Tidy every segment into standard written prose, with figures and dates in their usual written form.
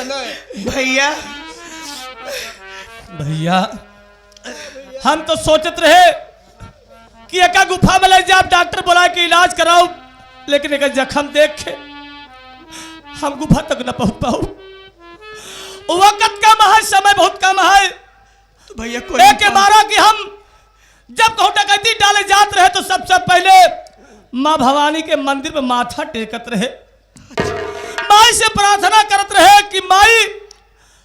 भैया भैया हम तो सोचत रहे कि एक गुफा में ले जाओ, डॉक्टर बोला कि इलाज कराओ, लेकिन एक जख्म देख के हम गुफा तक न पहुंच पाओ। वक्त कम है, समय बहुत कम है। तो भैया कोई एक मारा कि हम जब कहूं डकैती डाले जाते रहे तो सबसे पहले माँ भवानी के मंदिर में माथा टेकत रहे, माई से प्रार्थना करत रहे कि माई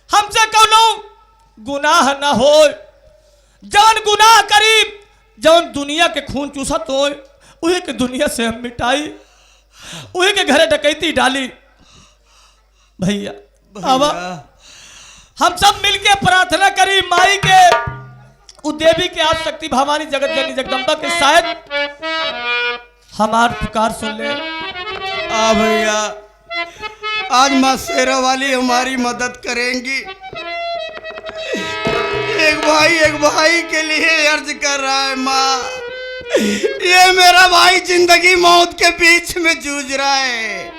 हमसे कौनो गुनाह न हो, जौन गुनाह करी, जौन दुनिया के खून चूसत हो उही के दुनिया से हम मिटाई, उही के घरे डकैती डाली। भैया अब हम सब मिलके प्रार्थना करी माई के, उ देवी के आप शक्ति भवानी जगत जननी जगदम्बा के शायद हमार पुकार सुन ले। भैया आज माँ शेरा वाली हमारी मदद करेंगी। एक भाई के लिए अर्ज कर रहा है माँ, ये मेरा भाई जिंदगी मौत के बीच में जूझ रहा है,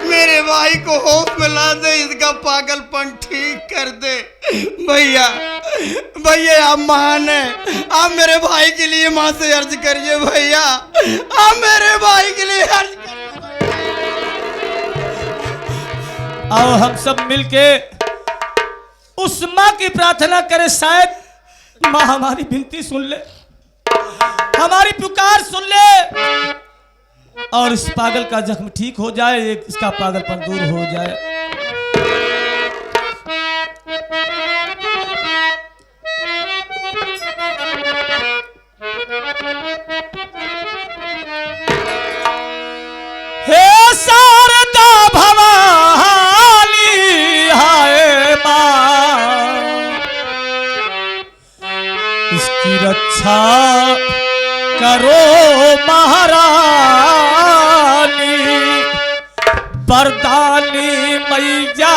मेरे भाई को होश में ला दे, इसका पागलपन ठीक कर दे। भैया भैया आप महान है, आप मेरे भाई के लिए माँ से अर्ज करिए। भैया आप मेरे भाई के लिए अर्ज करिए। आओ हम सब मिलके उस माँ की प्रार्थना करें, शायद माँ हमारी विनती सुन ले, हमारी पुकार सुन ले और इस पागल का जख्म ठीक हो जाए, इसका पागलपन दूर हो जाए। हे शारदा भवानी हाय माँ, इसकी रक्षा करो महारानी, बरदानी मैया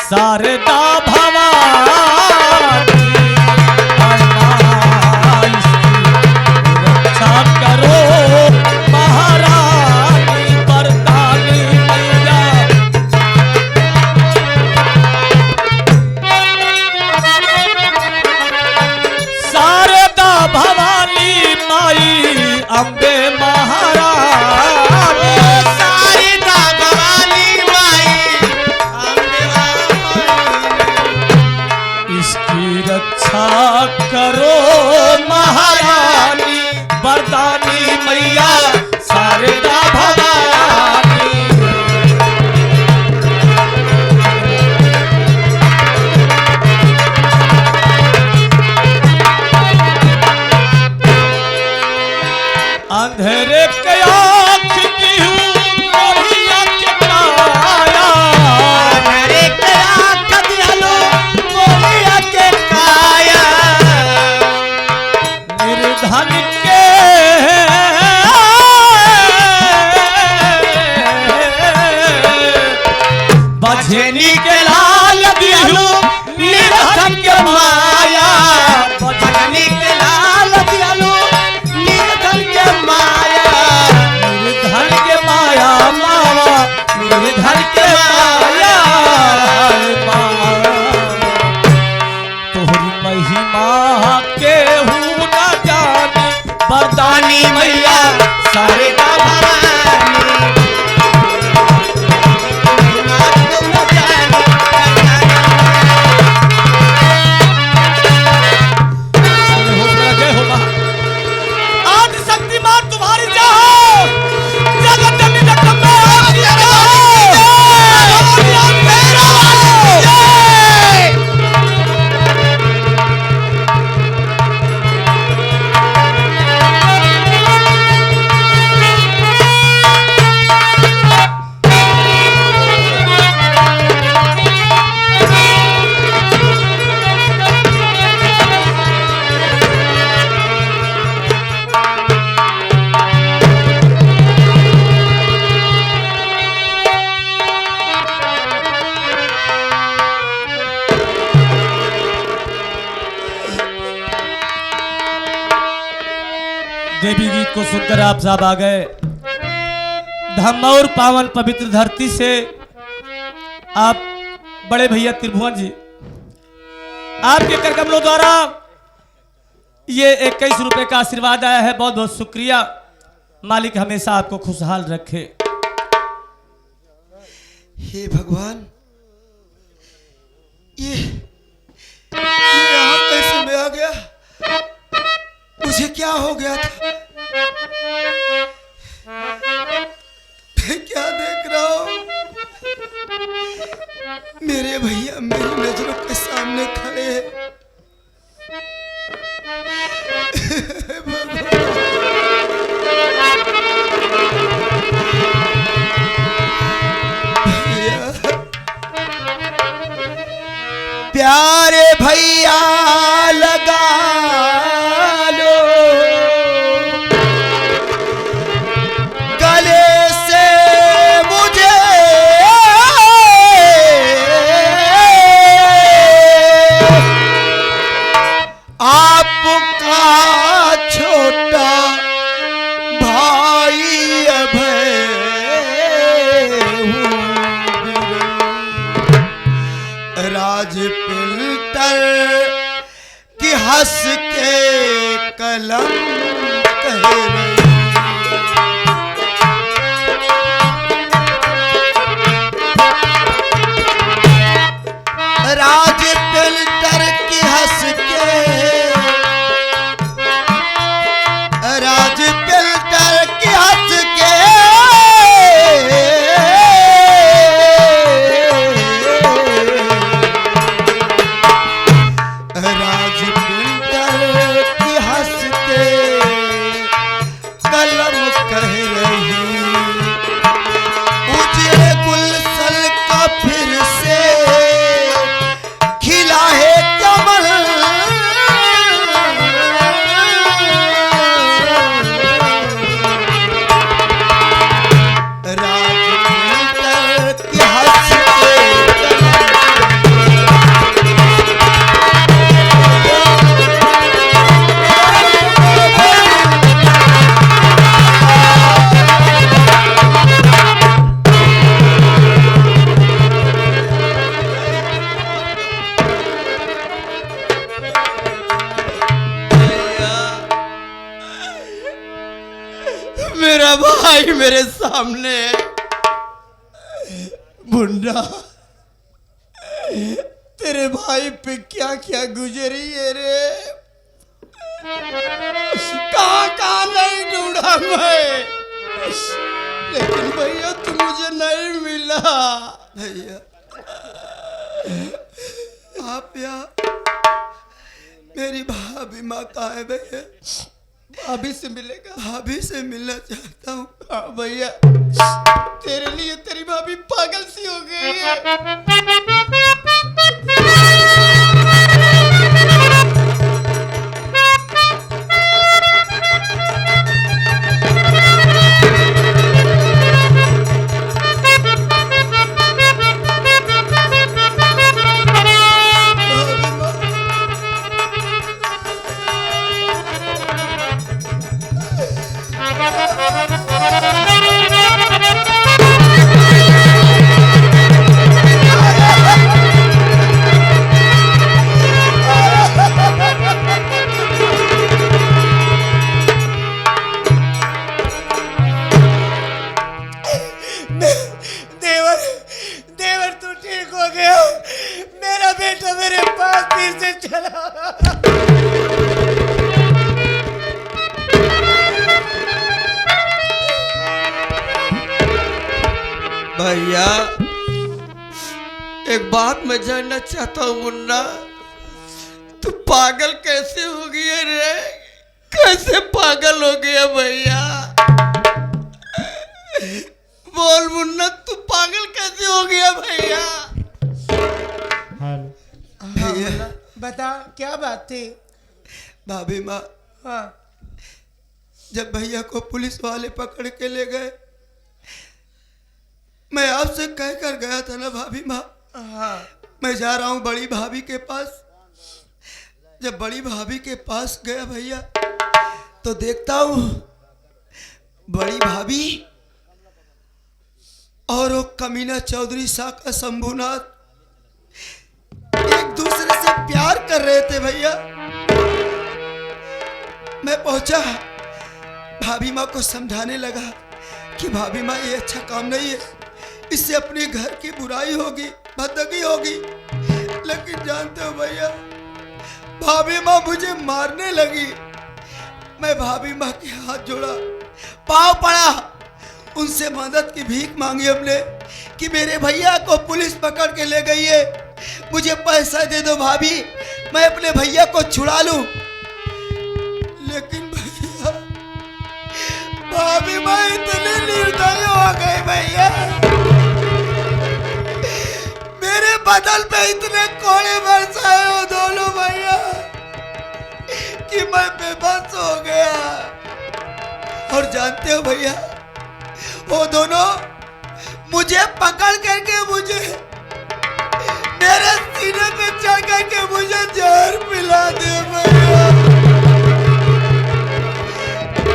शारदा भवानी, इसकी रक्षा करो महारानी, बरदानी मैया। शारदा भवानी माई अम्बे महारानी, शारदा भवानी माई अम्बे महारानी, इसकी रक्षा करो महारानी, बरदानी मैया शारदा भवानी। अंधेरे के आँख की हूँ मोहिया के काया, अंधेरे के आँख दियालो मोहिया के काया, निर्धन के बझनी के लाल दिहलू, निर्धन के माया, बझनी के लाल दियालो निर्धन के माया, निर्धन के माया मावा, निर्धन के माया तोहरी महिमा के हूँ न जानी, बरदानी मैया शारदा देवी गीत को सुनकर आप साहब आ गए धम्म और पावन पवित्र धरती से आप बड़े भैया त्रिभुवन जी, आपके कर कमलों द्वारा ये 21 रुपए का आशीर्वाद आया है। बहुत बहुत शुक्रिया। मालिक हमेशा आपको खुशहाल रखे। हे भगवान, ये यहाँ कैसे में आ गया? मुझे क्या हो गया था? मैं क्या देख रहा हूँ? मेरे भैया मेरी नजरों के सामने खड़े हैं। प्यारे भैया लगा लो गले से मुझे, आपका छोटा भाई अभय राज पिल्टर की हंस के कलम कह रही। राज पिल्टर की हंस के, राज पिल्टर की हंस के मेरा भाई मेरे सामने है। मुन्ना, तेरे भाई पे क्या क्या गुजरी है रे। कहाँ कहाँ नहीं ढूंढा मैं, लेकिन भैया तू मुझे नहीं मिला। भैया आप यहाँ, मेरी भाभी माँ कहाँ है भैया? भाभी से मिलेगा? भाभी से मिलना चाहता हूँ। हाँ भैया, तेरे लिए तेरी भाभी पागल सी हो गई है। भैया एक बात मैं जानना चाहता हूँ मुन्ना, तू पागल कैसे हो गया रे? कैसे पागल हो गया भैया? बोल मुन्ना, तू पागल कैसे हो गया भैया? भैया बता क्या बात थी? भाभी माँ, हाँ जब भैया को पुलिस वाले पकड़ के ले गए, मैं आपसे कह कर गया था ना भाभी माँ, हाँ मैं जा रहा हूँ बड़ी भाभी के पास। जब बड़ी भाभी के पास गया भैया, तो देखता हूँ बड़ी भाभी और वो कमीना चौधरी शाह का शंभुनाथ दूसरे से प्यार कर रहे थे भैया। मैं पहुंचा, भाभी माँ को समझाने लगा कि भाभी माँ ये अच्छा काम नहीं है, इससे अपने घर की बुराई होगी, बदगी होगी। लेकिन जानते हो भैया, भाभी माँ मुझे मारने लगी। मैं भाभी माँ के हाथ जोड़ा, पाँव पड़ा, उनसे मदद की भीख मांगी हमने कि मेरे भैया को पुलिस पकड़ के ले गई है, मुझे पैसा दे दो भाभी, मैं अपने भैया को छुड़ा लूं। लेकिन भैया, भाभी माँ इतने निर्दयी हो गए भैया, मेरे बदल पे इतने कोड़े बरसाए वो दोनों भैया कि मैं बेबस हो गया। और जानते हो भैया, वो दोनों मुझे पकड़ करके मुझे मेरे सीने पे चढ़ करके मुझे जहर पिला दे भैया।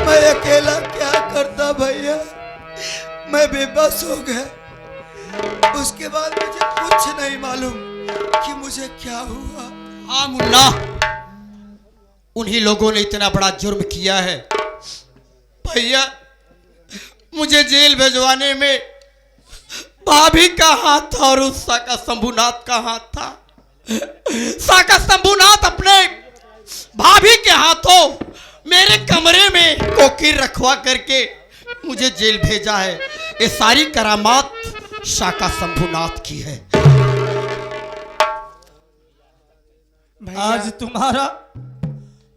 मैं अकेला क्या करता भैया, मैं बेबस हो गया। उसके बाद मुझे कुछ नहीं मालूम कि मुझे क्या हुआ। हाँ मुन्ना, उन्हीं लोगों ने इतना बड़ा जुर्म किया है भैया। मुझे जेल भिजवाने में भाभी का हाथ था और उस साका शंभुनाथ का हाथ था। साका शंभुनाथ अपने भाभी के हाथों मेरे कमरे में कोकीर रखवा करके मुझे जेल भेजा है। ये सारी करामात साका शंभुनाथ की है। आज तुम्हारा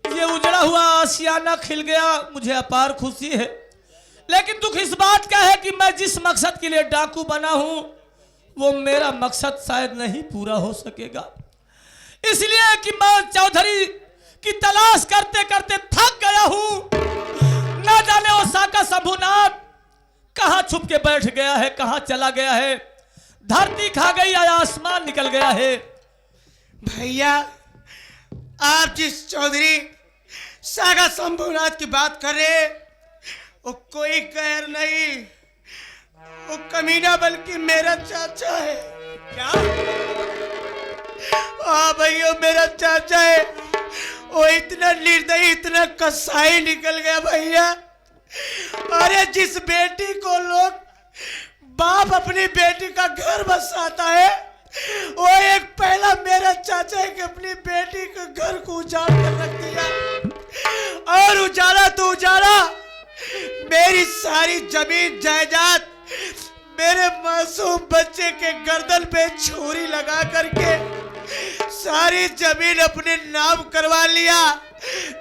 ये उजड़ा हुआ आशियाना खिल गया, मुझे अपार खुशी है। लेकिन दुख इस बात का है कि मैं जिस मकसद के लिए डाकू बना हूं वो मेरा मकसद शायद नहीं पूरा हो सकेगा। इसलिए कि मैं चौधरी की तलाश करते करते थक गया हूं। ना जाने वो साका शंभुनाथ कहां छुप के बैठ गया है, कहां चला गया है। धरती खा गई या आसमान निकल गया है। भैया, आप जिस चौधरी सागा शंभुनाथ की बात कर रहे, वो कोई गैर नहीं, वो कमीना बल्कि मेरा चाचा है। क्या? हाँ भैया, मेरा चाचा है। वो इतना निर्दयी, इतना कसाई निकल गया भैया। अरे जिस बेटी को लोग बाप अपनी बेटी का घर बसाता है, वो एक पहला मेरा चाचा है कि अपनी बेटी के घर को उजाड़ कर रख दिया। और उजाड़ा तो उजाड़ा, मेरी सारी जमीन जायदाद मेरे मासूम बच्चे के गर्दन पे छुरी लगा करके सारी जमीन अपने नाम करवा लिया।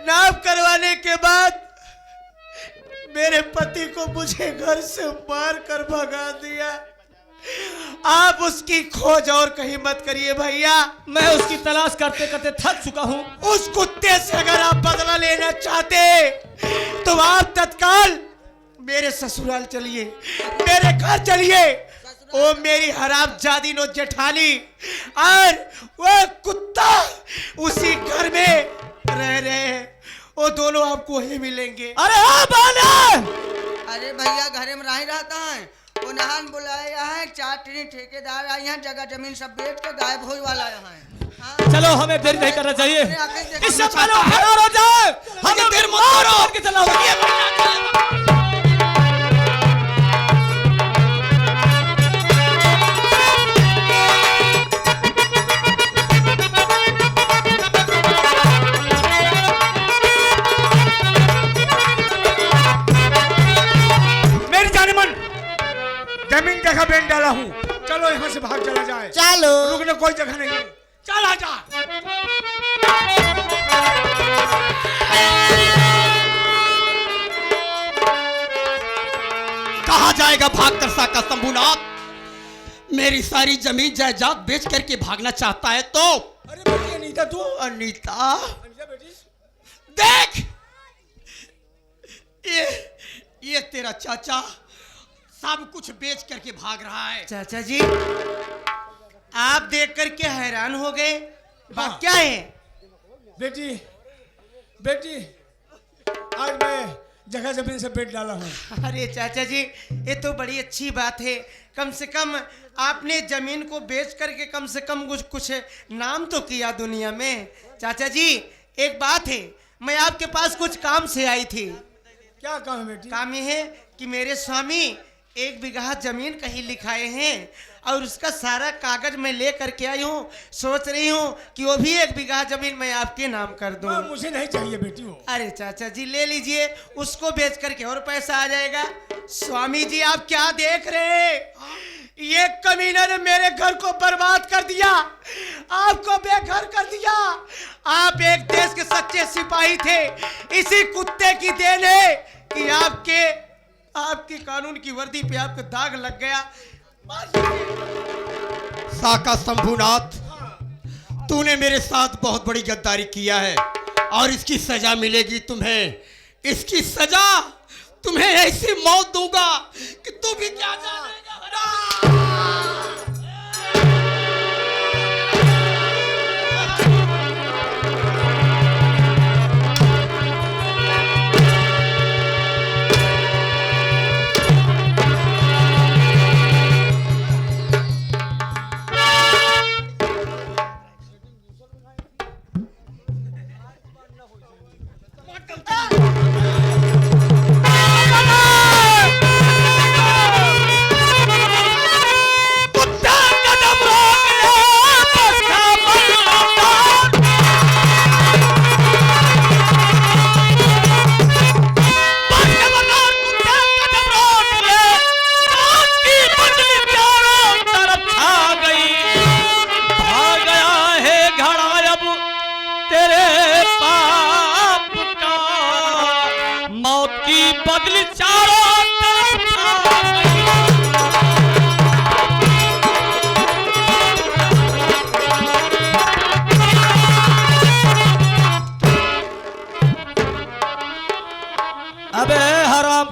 नाम करवाने के बाद मेरे पति को मुझे घर से मार कर भगा दिया। आप उसकी खोज और कहीं मत करिए भैया। मैं उसकी तलाश करते करते थक चुका हूं। उस कुत्ते से अगर आप बदला लेना चाहते तो आप तत्काल मेरे ससुराल चलिए, मेरे घर चलिए। वो मेरी हरामजादी नो जेठानी और वो कुत्ता उसी घर में रह रहे हैं, वो दोनों आपको ही मिलेंगे। अरे हाँ बाना! अरे भैया, घरे में रही रहता है। वो नहान बुलाया है, 4 ट्रेन ठेकेदार आई हैं, जगह जमीन सब बेच के गायब होने वाला है। चलो, हमें देर नहीं करना चाहिए। अरे इससे पहले वो फरार हो जाए, हमें देर मत करो के चला जमीन जगह बेच डाला हूँ। चलो यहाँ से भाग चला जाए। चलो, रुकने कोई जगह नहीं है। चला जा। कहा जाएगा भागकर साका शंभुनाथ? मेरी सारी जमीन जायदाद बेच करके भागना चाहता है तो? अरे बेटी अनीता, तू अनीता, बेटी, देख ये तेरा चाचा सब कुछ बेच करके भाग रहा है। चाचा जी, आप देख करके हैरान हो गए। बात क्या है? बेटी, बेटी, आज मैं जगह जमीन से बेच डाला हूँ। अरे चाचा जी, ये तो बड़ी अच्छी बात है। कम से कम आपने जमीन को बेच करके कम से कम कुछ नाम तो किया दुनिया में। चाचा जी एक बात है, मैं आपके पास कुछ काम से आई थी। क्या काम है बेटी? काम ये है कि मेरे स्वामी 1 बीघा जमीन कहीं लिखाए हैं और उसका सारा कागज मैं ले करके आई हूँ। सोच रही हूँ कि वो भी 1 बीघा जमीन मैं आपके नाम कर दूँ। मुझे नहीं चाहिए बेटी वो। अरे चाचा जी ले लीजिए, उसको बेच करके और पैसा आ जाएगा। स्वामी जी आप क्या देख रहे हैं? ये कमीने ने मेरे घर को बर्बाद कर दिया, आपको बेघर कर दिया। आप एक देश के सच्चे सिपाही थे। इसी कुत्ते की देन है कि आपकी कानून की वर्दी पे आपको दाग लग गया। साका शंभुनाथ, तूने मेरे साथ बहुत बड़ी गद्दारी किया है और इसकी सजा मिलेगी तुम्हें। इसकी सजा तुम्हें ऐसी मौत दूंगा कि तू भी क्या जानेगा।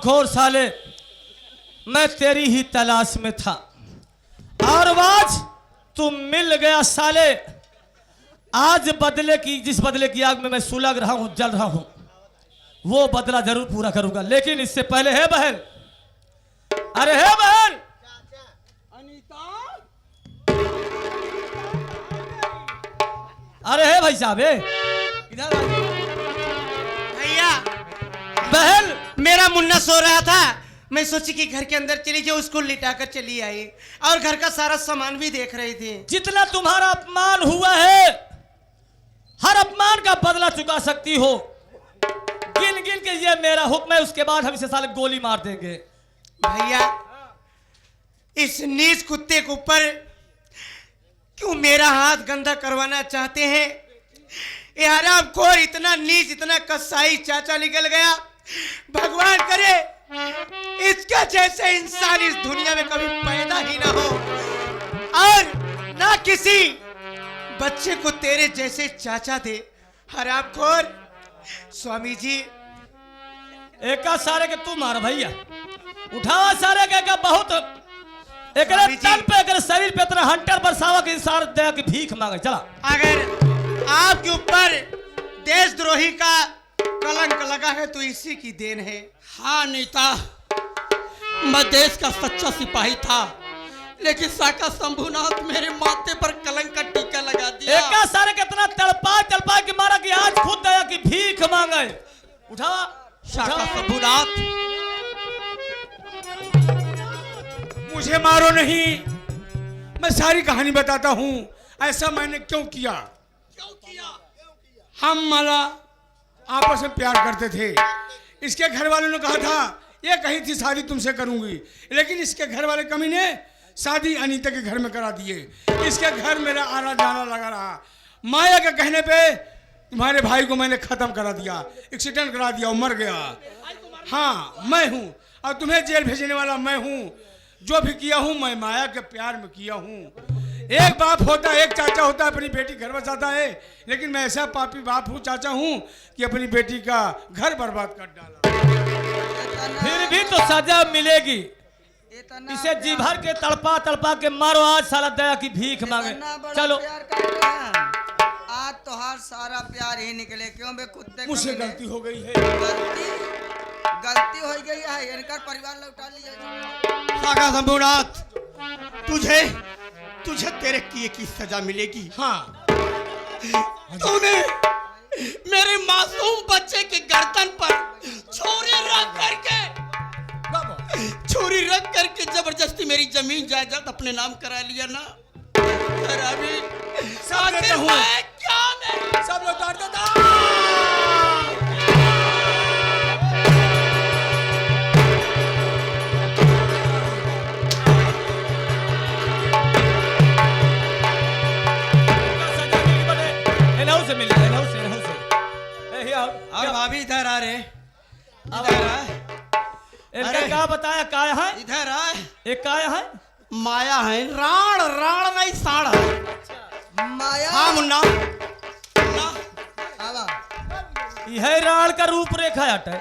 खोर साले, मैं तेरी ही तलाश में था और आज तू मिल गया साले। आज जिस बदले की आग में मैं सुलग रहा हूं, जल रहा हूं, वो बदला जरूर पूरा करूंगा। लेकिन इससे पहले है बहन, अरे है बहन अरे है भाई साहब, इधर भैया। बहन मेरा मुन्ना सो रहा था, मैं सोची कि घर के अंदर चली जाओ, उसको लिटा कर चली आई और घर का सारा सामान भी देख रही थी। जितना तुम्हारा अपमान हुआ है, हर अपमान का बदला चुका सकती हो। गिन गिन के ये मेरा हुक्म है, उसके बाद हम इसे साले गोली मार देंगे। भैया इस नीच कुत्ते के ऊपर क्यों मेरा हाथ गंदा करवाना चाहते हैं? ये हरामखोर इतना नीच, इतना कसाई चाचा निकल गया। भगवान करे इसका जैसे इंसान इस दुनिया में कभी पैदा ही ना हो और ना किसी बच्चे को तेरे जैसे चाचा दे। हरामखोर। स्वामी जी एक सारे के तू मार भैया, उठावा सारे के बहुत एक तन पे, एक शरीर पे इतना हंटर बरसावा के सार दया की भीख मांगे। चला, अगर आपके ऊपर देशद्रोही का कलंक लगा है तो इसी की देन है। हाँ नेता, मैं देश का सच्चा सिपाही था, लेकिन साका शंभुनाथ मेरे माथे पर कलंक का टीका लगा दिया। एक सारे कितना तड़पा के मारा कि आज खुद दया की भीख मांगे। उठा साका शंभुनाथ, मुझे मारो नहीं, मैं सारी कहानी बताता हूँ। ऐसा मैंने क्यों किया? हम माला आपस में प्यार करते थे। इसके घर वालों ने कहा था ये कही थी शादी तुमसे करूंगी, लेकिन इसके घर वाले कमीने शादी अनीता के घर में करा दिए। इसके घर मेरा आना जाना लगा रहा। माया के कहने पे तुम्हारे भाई को मैंने खत्म करा दिया, एक्सीडेंट करा दिया, वो मर गया। हाँ मैं हूँ और तुम्हें जेल भेजने वाला मैं हूँ। जो भी किया हूँ मैं माया के प्यार में किया हूँ। एक बाप होता है, एक चाचा होता है, अपनी बेटी घर बसाता है, लेकिन मैं ऐसा पापी बाप हूँ, चाचा हूँ कि अपनी बेटी का घर बर्बाद कर डाला। फिर भी तो सजा मिलेगी। इसे जी भर के तड़पा के मारो, आज साला दया की भीख मांगे। चलो आज तो हर सारा प्यार ही निकले। क्यों बे कुत्ते? मुझसे गलती हो गई है। गलती गलती हो गई है, इनकर परिवार लौटा लिया जाए। सागा शंभुनाथ, तुझे तुझे तेरे किए की सजा मिलेगी। हाँ तूने मेरे मासूम बच्चे के गर्दन पर छुरी रख करके जबरदस्ती मेरी जमीन जायदाद अपने नाम करा लिया ना। और अभी आखिर मैं क्या मेरे सब लोग लौटा देता। से मिले इन्हों से ए, और भाभी इधर आ रहे, इधर आ, इनका अरे। क्या बताया काय है इधर आ। एक काय है माया है, राण राण नहीं साड़ है। माया हाँ मुन्ना, मुन्ना। आवा। यह राण का रूप रेखा हटे।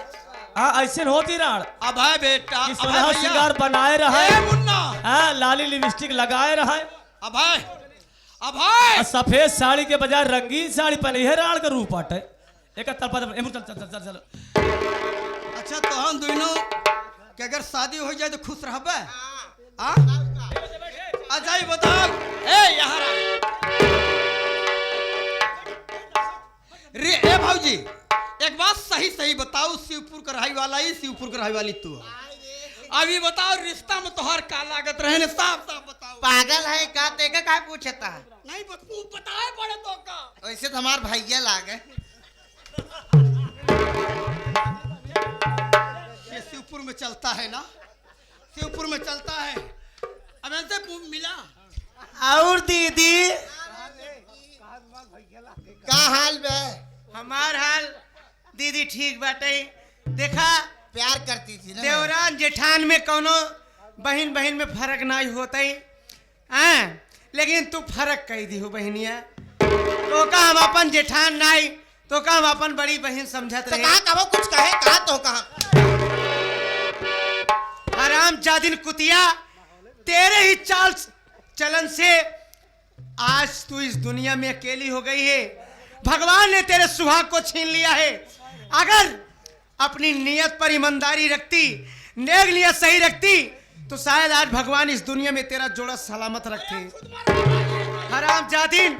हाँ ऐसे होती राण अब है बेटा, कि अब सोलह है श्रृंगार बनाए रहा ए मुन्ना, हाँ लाली लिपस्टिक लगाए रहा अब है, अब है। और सफेद साड़ी के बजाय रंगीन साड़ी पहने यह राण का रूप हटे। एक तलपा चल चल चल चल। अच्छा तो हम दोनों कि अगर शादी हो जाए तो खुश रहबे? हाँ? अच्छा ये बताओ, ए यहाँ रे, ए भाऊजी एक बात सही सही बताओ, शिवपुर का रहाई वाला ही, शिवपुर का रहाई वाली तू। अभी बताओ रिश्ता में तोहर का लागत रहे ने, साफ साफ बताओ। पागल है का तेका का पूछता? नहीं तू बताए पड़े तो का। वैसे तो हमार भैया लागे। ये शिवपुर में चलता है ना, शिवपुर में चलता है। अब इनसे मिला। और दीदी का हाल बे? हमार हाल दीदी ठीक बाटे। देखा प्यार करती थी ना। देवरान जेठान में कोनो बहन बहन में फर्क नहीं होता ही, हाँ लेकिन तू फर्क कही दी हो बहनिया। तो का हम अपन जेठान नहीं तो का हम अपन बड़ी बहन समझत तो रहे। कहा कहो कुछ कहे कहा तो कहा। हराम जादिन कुतिया, तेरे ही चाल चलन से आज तू इस दुनिया में अकेली हो गई है। भगवान ने तेरे सुहाग को छीन लिया है। अगर अपनी नियत पर ईमानदारी रखती, नेक नियत सही रखती तो शायद आज भगवान इस दुनिया में तेरा जोड़ा सलामत रखते। हराम जादिन,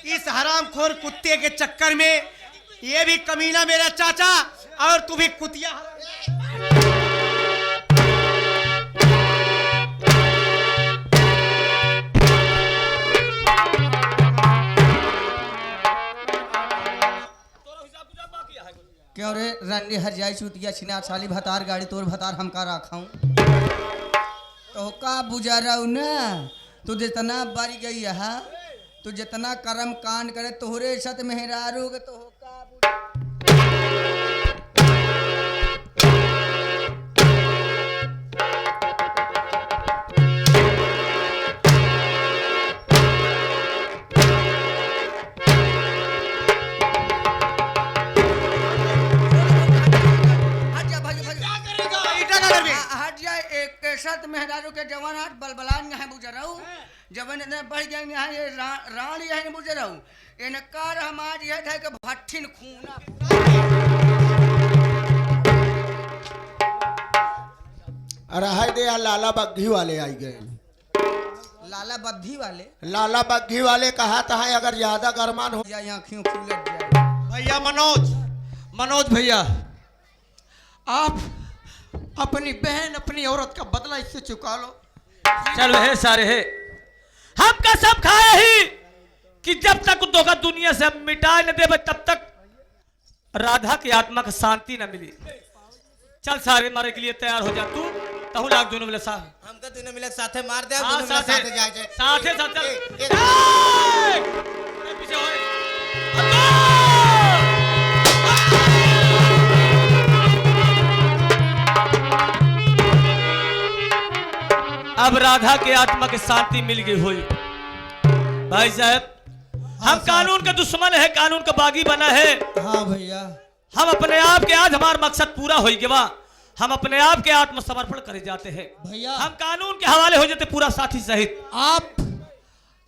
इस हरामखोर कुत्ते के चक्कर में ये भी कमीना मेरा चाचा और तू भी कुतिया। क्यों रे रंडी हर जाई चुतिया छिना साली भतार गाड़ी तोर भतार हमका रखाऊं तो का बुझाराऊ ना। तू जितना बारी गई है, तू जितना कर्म कांड करे तोहरे सत मेहरारू के तो का सत मेहरारू के जवान हाथ बलबलान यहाँ बुझराऊ जवन ने बढ़ जाए यहाँ ये राण यहाँ बुझराऊ इनकार हमार यह है कि भट्ठिन खूना। अरे हाय दे यार, लाला बग्घी वाले आई गए। लाला बद्धी वाले लाला बग्घी वाले कहा था अगर ज्यादा गरमान हो या आँखियों खुलट जाए। भैया मनोज, मनोज भैया, आप अपनी बहन अपनी औरत का बदला इससे चुका लो। चलो है सारे है हम कसम खाए ही कि जब तक धोखा दुनिया से मिटाए न दे तब तक राधा की आत्मा को शांति न मिली। चल सारे मारे के लिए तैयार हो जा। तू तहु लाग दोनों मिले साथ हमका दोनों मिले साथे मार दे। हाँ, दोनों मिले साथे साथे जाए साथे साथ चल एक- एक। पीछे होए। अब राधा के आत्मा की शांति मिल गई हुई। भाई साहब हम कानून के दुश्मन है, कानून का बागी बना है। हाँ भैया हम अपने आप के आज हमारा मकसद पूरा हो गया। हम अपने आप के आत्मसमर्पण करे जाते हैं भैया हम कानून के हवाले हो जाते पूरा साथी सहित। आप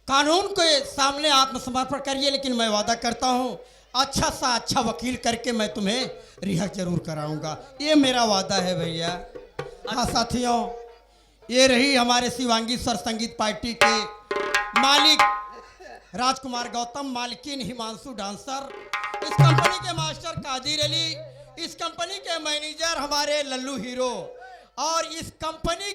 कानून के सामने आत्मसमर्पण करिए, लेकिन मैं वादा करता हूँ अच्छा सा अच्छा वकील करके मैं तुम्हें रिहा जरूर कराऊंगा, ये मेरा वादा है भैया। हाँ साथियों, ये रही हमारे शिवांगी स्वर संगीत पार्टी के मालिक राजकुमार गौतम, मालकिन हिमांशु डांसर, इस कंपनी के मास्टर कादिर अली, इस कंपनी के मैनेजर हमारे लल्लू हीरो, और इस कंपनी